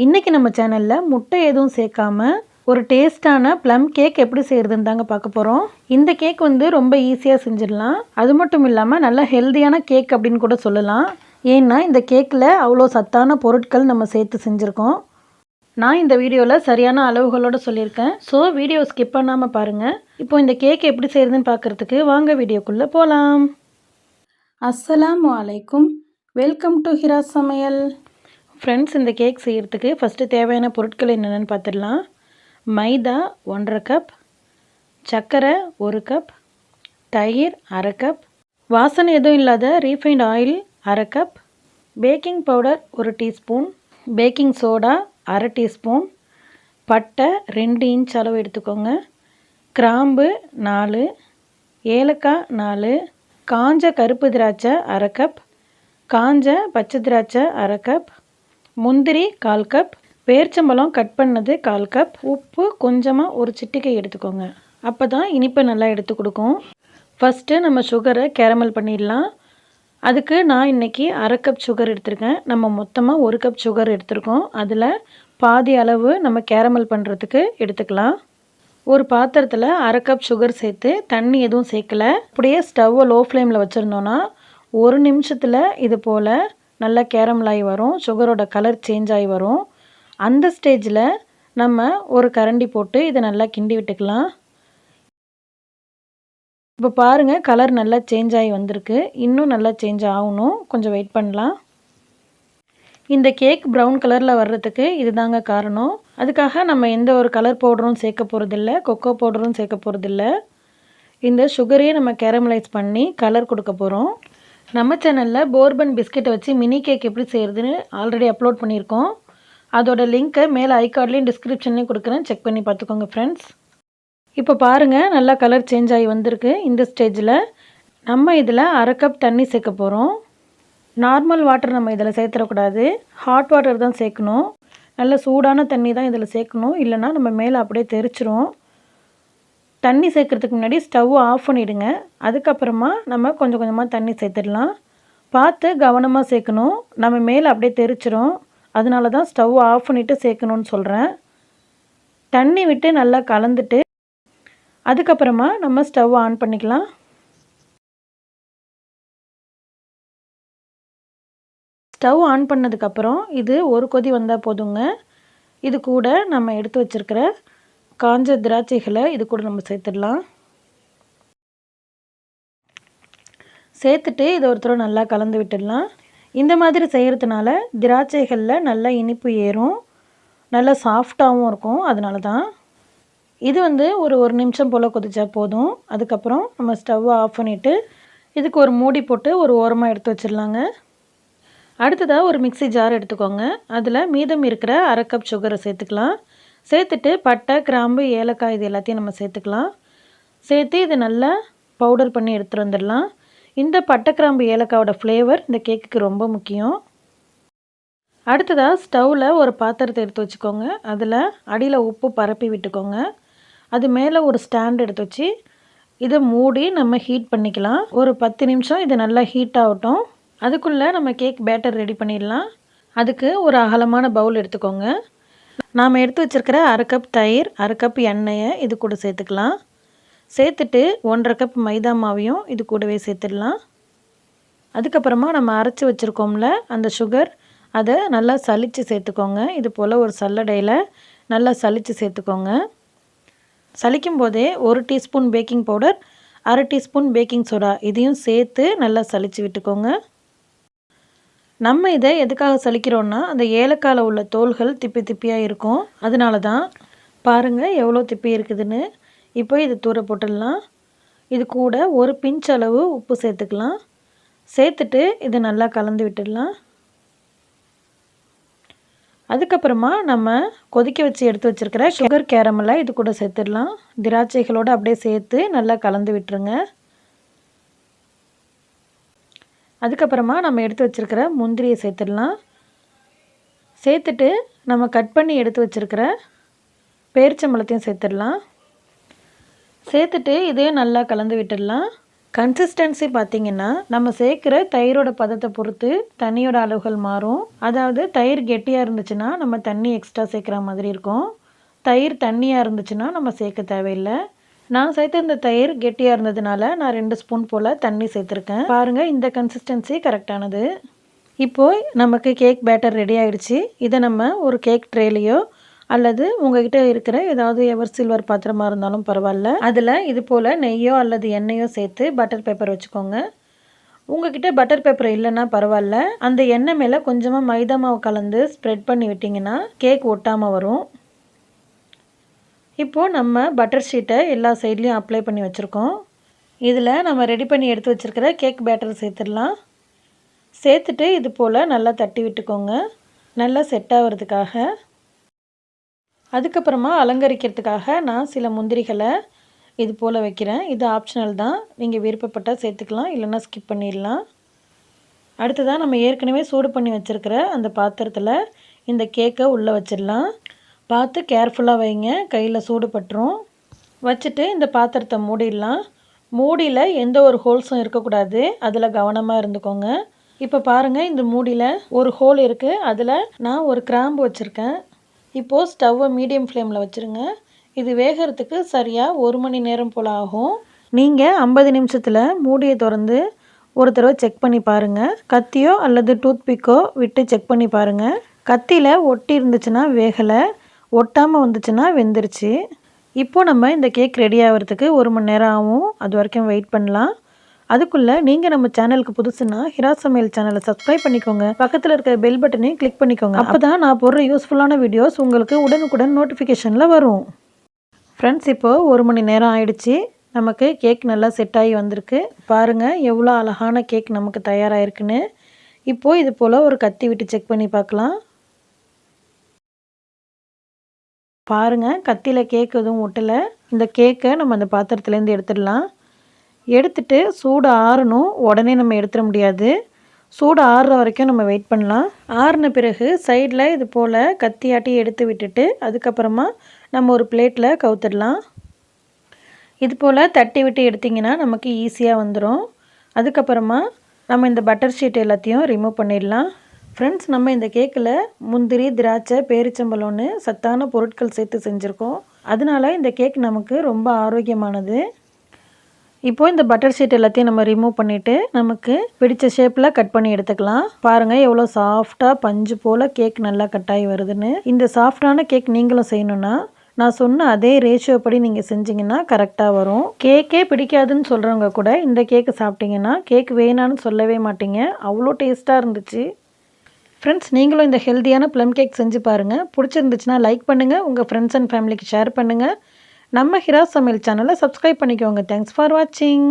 இன்றைக்கி நம்ம சேனலில் முட்டை எதுவும் சேர்க்காம ஒரு டேஸ்டான ப்ளம் கேக் எப்படி செய்கிறதுன்னு தாங்க பார்க்க போகிறோம். இந்த கேக் ரொம்ப ஈஸியாக செஞ்சிடலாம். அது மட்டும் இல்லாமல் நல்ல ஹெல்த்தியான கேக் அப்படின்னு கூட சொல்லலாம். ஏன்னா இந்த கேக்கில் அவ்வளோ சத்தான பொருட்கள் நம்ம சேர்த்து செஞ்சுருக்கோம். நான் இந்த வீடியோவில் சரியான அளவுகளோடு சொல்லியிருக்கேன். ஸோ வீடியோ ஸ்கிப் பண்ணாமல் பாருங்கள். இப்போ இந்த கேக் எப்படி செய்கிறதுன்னு பார்க்குறதுக்கு வாங்க வீடியோக்குள்ளே போகலாம். அஸ்ஸலாமு அலைக்கும். வெல்கம் டு ஹிரா சமையல். ஃப்ரெண்ட்ஸ், இந்த கேக் செய்கிறதுக்கு ஃபஸ்ட்டு தேவையான பொருட்கள் என்னென்னு பார்த்துடலாம். மைதா 1½ கப், சர்க்கரை 1 கப், தயிர் 1/2 கப், வாசனை எதுவும் இல்லாத refined oil 1/2 cup, baking powder 1 teaspoon, baking soda 1/2 teaspoon, பட்டை 2 இன்ச் அளவு எடுத்துக்கோங்க, கிராம்பு 4, ஏலக்காய் 4, காஞ்ச கருப்பு திராட்சை 1/2 கப், காஞ்ச பச்சை திராட்சை 1/2 கப், முந்திரி 1/4 கப், பேரிச்சம்பழம் கட் பண்ணது 1/4 கப், உப்பு கொஞ்சமாக ஒரு சிட்டிகை எடுத்துக்கோங்க. அப்போ தான் இனிப்பை நல்லா எடுத்து கொடுக்கும். ஃபஸ்ட்டு நம்ம சுகரை கேரமல் பண்ணிடலாம். அதுக்கு நான் இன்றைக்கி 1/2 கப் சுகர் எடுத்திருக்கேன். நம்ம மொத்தமாக 1 கப் சுகர் எடுத்திருக்கோம். அதில் பாதி அளவு நம்ம கேரமல் பண்ணுறதுக்கு எடுத்துக்கலாம். ஒரு பாத்திரத்தில் 1/2 கப் சுகர் சேர்த்து தண்ணி எதுவும் சேர்க்கலை. அப்படியே ஸ்டவ்வை லோ ஃப்ளேமில் வச்சுருந்தோன்னா 1 நிமிஷத்தில் இது போல் நல்லா கேரமல் ஆகி வரும். சுகரோட கலர் சேஞ்ச் ஆகி வரும். அந்த ஸ்டேஜில் நம்ம ஒரு கரண்டி போட்டு இதை நல்லா கிண்டி விட்டுக்கலாம். இப்போ பாருங்கள், கலர் நல்லா சேஞ்ச் ஆகி வந்திருக்கு. இன்னும் நல்லா சேஞ்ச் ஆகணும், கொஞ்சம் வெயிட் பண்ணலாம். இந்த கேக் ப்ரௌன் கலரில் வர்றதுக்கு இதுதாங்க காரணம். அதுக்காக நம்ம எந்த ஒரு கலர் பவுடரும் சேர்க்க போகிறதில்ல, கொக்கோ பவுடரும் சேர்க்க போகிறதில்ல. இந்த சுகரையே நம்ம கேரமலைஸ் பண்ணி கலர் கொடுக்க போகிறோம். நம்ம சேனலில் போர்பன் பிஸ்கெட்டை வச்சு மினி கேக் எப்படி செய்கிறதுன்னு ஆல்ரெடி அப்லோட் பண்ணியிருக்கோம். அதோட லிங்க்கை மேலே ஐகார்ட்லேயும் டிஸ்கிரிப்ஷன்லேயும் கொடுக்குறேன், செக் பண்ணி பார்த்துக்கோங்க ஃப்ரெண்ட்ஸ். இப்போ பாருங்கள், நல்லா கலர் சேஞ்ச் ஆகி வந்திருக்கு. இந்த ஸ்டேஜில் நம்ம இதில் 1/2 கப் தண்ணி சேர்க்க போகிறோம். நார்மல் வாட்டர் நம்ம இதில் சேர்த்துடக்கூடாது, ஹாட் வாட்டர் தான் சேர்க்கணும். நல்ல சூடான தண்ணி தான் இதில் சேர்க்கணும், இல்லைனா நம்ம மேலே அப்படியே தெரிச்சிரும். தண்ணி சேர்க்குறதுக்கு முன்னாடி ஸ்டவ் ஆஃப் பண்ணிவிடுங்க. அதுக்கப்புறமா நம்ம கொஞ்சம் கொஞ்சமாக தண்ணி சேர்த்துடலாம். பார்த்து கவனமாக சேர்க்கணும், நம்ம மேலே அப்படியே தெரிச்சிரும். அதனால தான் ஸ்டவ் ஆஃப் பண்ணிவிட்டு சேர்க்கணுன்னு சொல்கிறேன். தண்ணி விட்டு நல்லா கலந்துட்டு அதுக்கப்புறமா நம்ம ஸ்டவ் ஆன் பண்ணிக்கலாம். ஸ்டவ் ஆன் பண்ணதுக்கப்புறம் இது ஒரு கொதி வந்தால் போதுங்க. இது கூட நம்ம எடுத்து வச்சுருக்கிற காஞ்ச திராட்சைகளை இது கூட நம்ம சேர்த்துடலாம். சேர்த்துட்டு இதை ஒருத்தர் நல்லா கலந்து விட்டுடலாம். இந்த மாதிரி செய்கிறதுனால திராட்சைகளில் நல்லா இனிப்பு ஏறும், நல்லா சாஃப்டாகவும் இருக்கும். அதனால தான் இது ஒரு நிமிஷம் போல் கொதிச்சா போதும். அதுக்கப்புறம் நம்ம ஸ்டவ்வை ஆஃப் பண்ணிவிட்டு இதுக்கு ஒரு மூடி போட்டு ஒரு ஓரமாக எடுத்து வச்சிடலாங்க. அடுத்ததாக ஒரு மிக்ஸி ஜார் எடுத்துக்கோங்க. அதில் மீதம் இருக்கிற 1/2 கப் சுகரை சேர்த்துக்கலாம். சேர்த்துட்டு பட்டை, கிராம்பு, ஏலக்காய் இது எல்லாத்தையும் நம்ம சேர்த்துக்கலாம். சேர்த்து இதை நல்லா பவுடர் பண்ணி எடுத்துகிட்டு வந்துடலாம். இந்த பட்டை, கிராம்பு, ஏலக்காயோட ஃப்ளேவர் இந்த கேக்குக்கு ரொம்ப முக்கியம். அடுத்ததாக ஸ்டவ்வில் ஒரு பாத்திரத்தை எடுத்து வச்சுக்கோங்க. அதில் அடியில் உப்பு பரப்பி விட்டுக்கோங்க. அது மேலே ஒரு ஸ்டாண்ட் எடுத்து வச்சு இதை மூடி நம்ம ஹீட் பண்ணிக்கலாம். ஒரு 10 நிமிஷம் இது நல்லா ஹீட் ஆகட்டும். அதுக்குள்ளே நம்ம கேக் பேட்டர் ரெடி பண்ணிடலாம். அதுக்கு ஒரு அகலமான பவுல் எடுத்துக்கோங்க. நாம் எடுத்து வச்சுருக்கிற 1/2 கப் தயிர், 1/2 கப் எண்ணெயை இது கூட சேர்த்துக்கலாம். சேர்த்துட்டு 1½ கப் மைதா மாவையும் இது கூடவே சேர்த்துடலாம். அதுக்கப்புறமா நம்ம அரைச்சி வச்சுருக்கோம்ல அந்த சுகர், அதை நல்லா சலித்து சேர்த்துக்கோங்க. இது போல் ஒரு சல்லடையில் நல்லா சலித்து சேர்த்துக்கோங்க. சலிக்கும் போதே 1 teaspoon baking powder, 1/2 teaspoon baking soda இதையும் சேர்த்து நல்லா சலித்து விட்டுக்கோங்க. நம்ம இதை எதுக்காக சலிக்கிறோன்னா அந்த ஏலக்காயில் உள்ள தோல்கள் திப்பி திப்பியாக இருக்கும். அதனால தான் பாருங்கள் எவ்வளோ திப்பி இருக்குதுன்னு. இப்போ இது தூர போட்டுடலாம். இது கூட ஒரு பிஞ்ச் அளவு உப்பு சேர்த்துக்கலாம். சேர்த்துட்டு இதை நல்லா கலந்து விட்டுடலாம். அதுக்கப்புறமா நம்ம கொதிக்க வச்சு எடுத்து வச்சுருக்கிற சுகர் கேரமலை இது கூட சேர்த்துடலாம். திராட்சைகளோடு அப்படியே சேர்த்து நல்லா கலந்து விட்டுருங்க. அதுக்கப்புறமா நம்ம எடுத்து வச்சுருக்கிற முந்திரியை சேர்த்துடலாம். சேர்த்துட்டு நம்ம கட் பண்ணி எடுத்து வச்சுருக்கிற பேரிச்சம்பழத்தையும் சேர்த்துடலாம். சேர்த்துட்டு இதையும் நல்லா கலந்து விட்டுடலாம். கன்சிஸ்டன்சி பார்த்திங்கன்னா நம்ம சேர்க்குற தயிரோட பதத்தை பொறுத்து தண்ணியோட அளவுகள் மாறும். அதாவது தயிர் கெட்டியாக இருந்துச்சுன்னா நம்ம தண்ணி எக்ஸ்ட்ரா சேர்க்குற மாதிரி இருக்கும். தயிர் தண்ணியாக இருந்துச்சுன்னா நம்ம சேர்க்க தேவையில்லை. நான் சேர்த்த இந்த தயிர் கெட்டியாக இருந்ததுனால நான் 2 ஸ்பூன் போல் தண்ணி சேர்த்துருக்கேன். பாருங்கள், இந்த கன்சிஸ்டன்சி கரெக்டானது. இப்போது நமக்கு கேக் பேட்டர் ரெடி ஆகிடுச்சு. இதை நம்ம ஒரு கேக் ட்ரேலையோ அல்லது உங்கள்கிட்ட இருக்கிற ஏதாவது எவர் சில்வர் பாத்திரமாக இருந்தாலும் பரவாயில்ல, அதில் இது போல் நெய்யோ அல்லது எண்ணெயோ சேர்த்து பட்டர் பேப்பர் வச்சுக்கோங்க. உங்கள்கிட்ட பட்டர் பேப்பர் இல்லைன்னா பரவாயில்ல, அந்த எண்ணெய் மேலே கொஞ்சமாக மைதா மாவு கலந்து ஸ்ப்ரெட் பண்ணி விட்டிங்கன்னா கேக் ஒட்டாமல் வரும். இப்போது நம்ம பட்டர் ஷீட்டை எல்லா சைட்லேயும் அப்ளை பண்ணி வச்சுருக்கோம். இதில் நம்ம ரெடி பண்ணி எடுத்து வச்சுருக்கிற கேக் பேட்டர் சேர்த்துடலாம். சேர்த்துட்டு இது போல் நல்லா தட்டி விட்டுக்கோங்க, நல்லா செட் ஆகிறதுக்காக. அதுக்கப்புறமா அலங்கரிக்கிறதுக்காக நான் சில முந்திரிகளை இது போல் வைக்கிறேன். இது ஆப்ஷனல் தான், நீங்கள் விருப்பப்பட்டால் சேர்த்துக்கலாம், இல்லைன்னா ஸ்கிப் பண்ணிடலாம். அடுத்ததாக நம்ம ஏற்கனவே சூடு பண்ணி வச்சுருக்கிற அந்த பாத்திரத்தில் இந்த கேக்கை உள்ளே வச்சிடலாம். பார்த்து கேர்ஃபுல்லாக வைங்க, கையில் சூடு பட்டுரும். வச்சுட்டு இந்த பாத்திரத்தை மூடிடலாம். மூடியில் எந்த ஒரு ஹோல்ஸும் இருக்கக்கூடாது, அதில் கவனமாக இருந்துக்கோங்க. இப்போ பாருங்கள், இந்த மூடியில் ஒரு ஹோல் இருக்குது, அதில் நான் ஒரு கிராம்பு வச்சுருக்கேன். இப்போது ஸ்டவ்வை மீடியம் ஃப்ளேமில் வச்சுருங்க. இது வேகிறதுக்கு சரியாக 1 மணி நேரம் போல் ஆகும். நீங்கள் 50 நிமிஷத்தில் மூடியை திறந்து ஒரு தடவை செக் பண்ணி பாருங்கள். கத்தியோ அல்லது டூத்பிக்கோ விட்டு செக் பண்ணி பாருங்கள். கத்தியில் ஒட்டி இருந்துச்சுன்னா வேகலை, ஒட்டாமல் வந்துச்சுன்னா வெந்துருச்சு. இப்போது நம்ம இந்த கேக் ரெடி ஆகிறதுக்கு 1 மணி நேரம் ஆகும். அது வரைக்கும் வெயிட் பண்ணலாம். அதுக்குள்ளே நீங்கள் நம்ம சேனலுக்கு புதுசுன்னா ஹிரா சமையல் சேனலை சப்ஸ்கிரைப் பண்ணிக்கோங்க. பக்கத்தில் இருக்கிற பெல் பட்டனையும் கிளிக் பண்ணிக்கோங்க. அப்போ தான் நான் போடுற யூஸ்ஃபுல்லான வீடியோஸ் உங்களுக்கு உடனுக்குடன் நோட்டிஃபிகேஷனில் வரும். ஃப்ரெண்ட்ஸ், இப்போது 1 மணி நேரம் ஆயிடுச்சு. நமக்கு கேக் நல்லா செட் ஆகி வந்திருக்கு. பாருங்கள் எவ்வளோ அழகான கேக் நமக்கு தயாராகிருக்குன்னு. இப்போது இது போல் ஒரு கத்தி விட்டு செக் பண்ணி பார்க்கலாம். பாருங்கள், கத்தியில் கேக் எதுவும் ஒட்டலை. இந்த கேக்கை நம்ம அந்த பாத்திரத்துலேருந்து எடுத்துடலாம். எடுத்துட்டு சூடு ஆறணும், உடனே நம்ம எடுத்துட முடியாது. சூடு ஆறுற வரைக்கும் நம்ம வெயிட் பண்ணலாம். ஆறின பிறகு சைடில் இது போல் கத்தியாட்டி எடுத்து விட்டுட்டு அதுக்கப்புறமா நம்ம ஒரு பிளேட்டில் கவுத்துடலாம். இது போல் தட்டி விட்டு எடுத்திங்கன்னா நமக்கு ஈஸியாக வந்துடும். அதுக்கப்புறமா நம்ம இந்த பட்டர் ஷீட் எல்லாத்தையும் ரிமூவ் பண்ணிடலாம். ஃப்ரெண்ட்ஸ், நம்ம இந்த கேக்கில் முந்திரி, திராட்சை, பேரிச்சம்பழம்னு சத்தான பொருட்கள் சேர்த்து செஞ்சுருக்கோம். அதனால இந்த கேக் நமக்கு ரொம்ப ஆரோக்கியமானது. இப்போது இந்த பட்டர் ஷீட் எல்லாத்தையும் நம்ம ரிமூவ் பண்ணிவிட்டு நமக்கு பிடிச்ச ஷேப்பில் கட் பண்ணி எடுத்துக்கலாம். பாருங்கள் எவ்வளோ சாஃப்டாக பஞ்சு போல் கேக் நல்லா கட்டாகி வருதுன்னு. இந்த சாஃப்டான கேக் நீங்களும் செய்யணுன்னா நான் சொன்ன அதே ரேஷியோ படி நீங்கள் செஞ்சிங்கன்னா கரெக்டாக வரும். கேக்கே பிடிக்காதுன்னு சொல்கிறவங்க கூட இந்த கேக்கு சாப்பிட்டிங்கன்னா கேக் வேணான்னு சொல்லவே மாட்டீங்க, அவ்வளோ டேஸ்ட்டாக இருந்துச்சு. ஃப்ரெண்ட்ஸ், நீங்களும் இந்த ஹெல்த்தியான ப்ளம் கேக் செஞ்சு பாருங்கள். பிடிச்சிருந்துச்சுன்னா லைக் பண்ணுங்கள், உங்கள் ஃப்ரெண்ட்ஸ் அண்ட் ஃபேமிலிக்கு ஷேர் பண்ணுங்கள். நம்ம ஹிரா சமையல் சேனலை சப்ஸ்கிரைப் பண்ணிக்கோங்க. தேங்க்ஸ் ஃபார் வாட்சிங்.